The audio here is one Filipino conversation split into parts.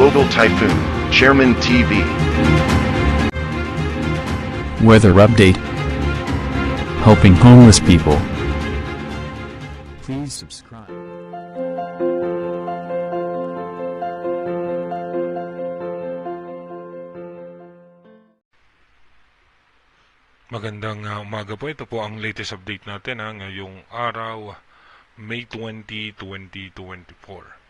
Global Typhoon, Chairman TV. Weather update. Helping homeless people. Please subscribe. Magandang umaga po. Ito po ang latest update natin ngayong araw, May 20, 2024.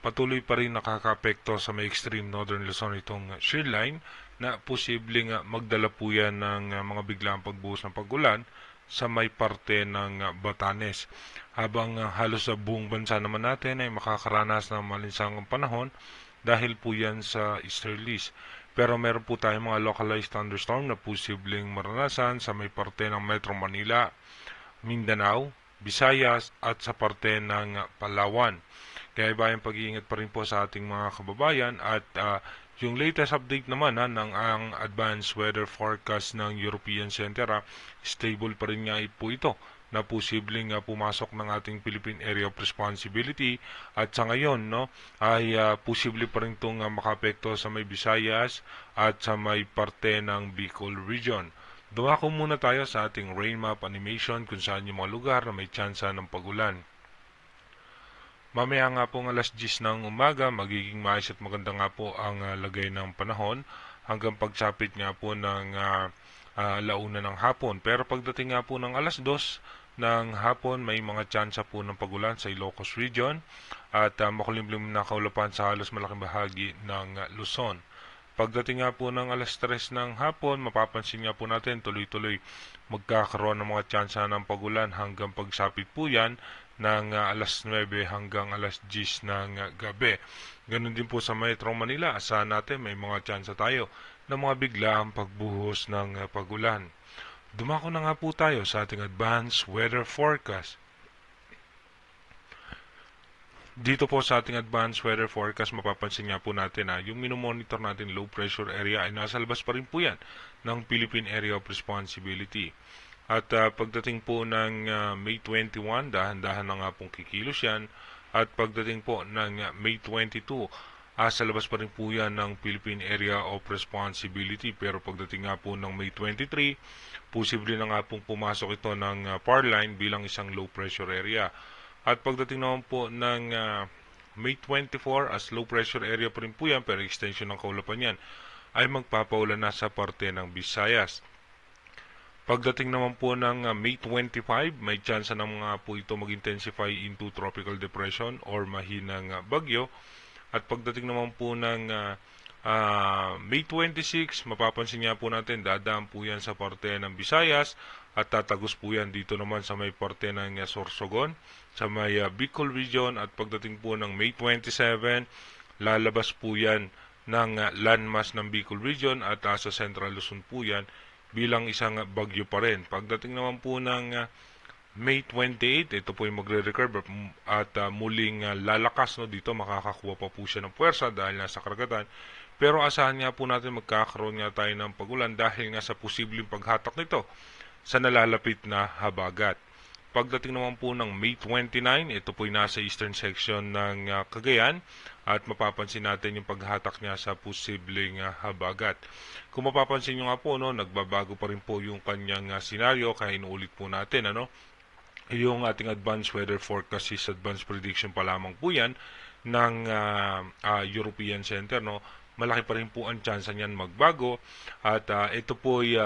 Patuloy pa rin nakakaapekto sa may extreme northern Luzon itong shear line na posibleng magdala po yan ng mga biglang pagbuhos ng pag-ulan sa may parte ng Batanes. Habang halos sa buong bansa naman natin ay makakaranas ng malinsangang panahon dahil po yan sa easterlies. Pero meron po tayong mga localized thunderstorm na posibleng maranasan sa may parte ng Metro Manila, Mindanao, Visayas at sa parte ng Palawan. Kaya bayang pag-iingat pa rin po sa ating mga kababayan at yung latest update naman ng ang advanced weather forecast ng European Center, stable pa rin nga po ito na posibleng pumasok ng ating Philippine Area of Responsibility at sa ngayon ay posible pa rin itong makaapekto sa may Visayas at sa may parte ng Bicol region. Dumako muna tayo sa ating rain map animation kung saan yung mga lugar na may tsansa ng pagulan. Mamaya nga pong alas 10 ng umaga, magiging maayos at maganda nga po ang lagay ng panahon hanggang pagsapit nga po ng launa ng hapon. Pero pagdating nga po ng alas 2 ng hapon, may mga tsansa po ng pagulan sa Ilocos Region at makulimlim na kaulapan sa halos malaking bahagi ng Luzon. Pagdating nga po ng alas 3 ng hapon, mapapansin nga po natin tuloy-tuloy magkakaroon ng mga tsansa ng pagulan hanggang pagsapit po yan ng alas 9 hanggang alas 10 ng gabi. Ganun din po sa Metro Manila, asahan natin may mga tsansa tayo ng mga biglaang pagbuhos ng pagulan. Dumako na nga po tayo sa ating advanced weather forecast. Dito po sa ating advanced weather forecast, mapapansin nga po natin yung minomonitor natin low pressure area ay nasa labas pa rin po yan ng Philippine Area of Responsibility. At pagdating po ng May 21, dahan-dahan na nga pong kikilos yan. At pagdating po ng May 22, sa labas pa rin po yan ng Philippine Area of Responsibility. Pero pagdating nga po ng May 23, posible na nga pong pumasok ito ng PAR line bilang isang low pressure area. At pagdating naman po ng May 24, as low pressure area pa rin po yan, pero extension ng kaulapan yan, ay magpapaulan na sa parte ng Visayas. Pagdating naman po ng May 25, may chance na mga po ito mag-intensify into tropical depression or mahinang bagyo. At pagdating naman po ng May 26, mapapansin nga po natin, dadaan po yan sa parte ng Visayas at tatagos po yan dito naman sa may parte ng Sorsogon, sa may Bicol region. At pagdating po ng May 27, lalabas po yan ng landmass ng Bicol region at sa Central Luzon po yan bilang isang bagyo pa rin. Pagdating naman po ng May 28, ito po yung magre-recurve at muling lalakas. Dito makakakuha pa po siya ng puwersa dahil nasa karagatan. Pero asahan nga po natin magkakaroon nga tayo ng pagulan dahil nga sa posibleng paghatak nito sa nalalapit na habagat. Pagdating naman po ng May 29, ito po yung nasa eastern section ng Cagayan at mapapansin natin yung paghatak niya sa posibleng habagat. Kung mapapansin nyo nga po, nagbabago pa rin po yung kanyang senaryo kaya inuulit po natin yung ating advanced weather forecast is advanced prediction pa lamang po yan ng European Center. Malaki pa rin po ang chance niyan magbago at ito po ay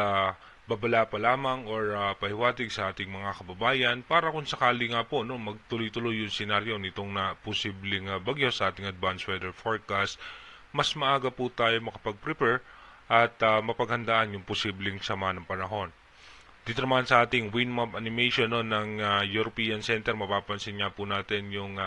babala pa lamang or pahiwatig sa ating mga kababayan para kung sakali nga po magtuloy-tuloy yung senaryo nitong na posibleng bagyo sa ating advanced weather forecast, mas maaga po tayo makapag-prepare at mapaghandaan yung posibleng sama ng panahon. Dito naman sa ating wind map animation ng European Center, mapapansin nga po natin yung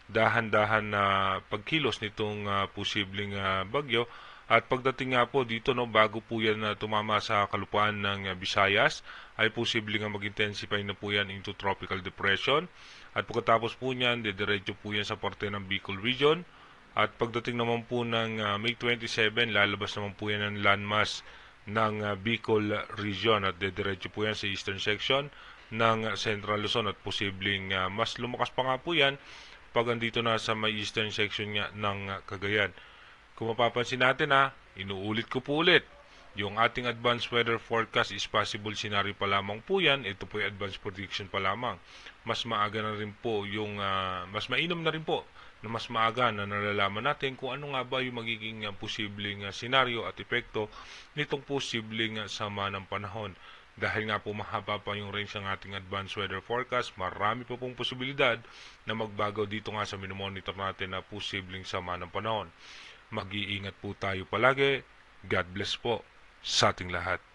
dahan-dahan na pagkilos nitong posibleng bagyo. At pagdating nga po dito, bago po yan tumama sa kalupaan ng Visayas, ay posibleng mag-intensify na po yan into tropical depression. At pagkatapos po niyan, dediretso po yan sa parte ng Bicol region. At pagdating naman po ng May 27, lalabas naman po yan ng landmass ng Bicol region. At dediretso po yan sa eastern section ng Central Luzon. At posibleng mas lumakas pa nga po yan pag andito na sa may eastern section ng Cagayan. Kung mapapansin natin inuulit ko po ulit, yung ating advanced weather forecast is possible scenario pa lamang po yan. Ito po yung advanced prediction pa lamang. Mas maaga na rin po mas mainam na rin po na mas maaga na nalalaman natin kung ano nga ba yung magiging posibleng senaryo at epekto nitong posibleng sama ng panahon. Dahil nga po mahaba pa yung range ng ating advanced weather forecast, marami pa pong posibilidad na magbago dito nga sa minomonitor natin na posibleng sama ng panahon. Mag-iingat po tayo palagi. God bless po sa ating lahat.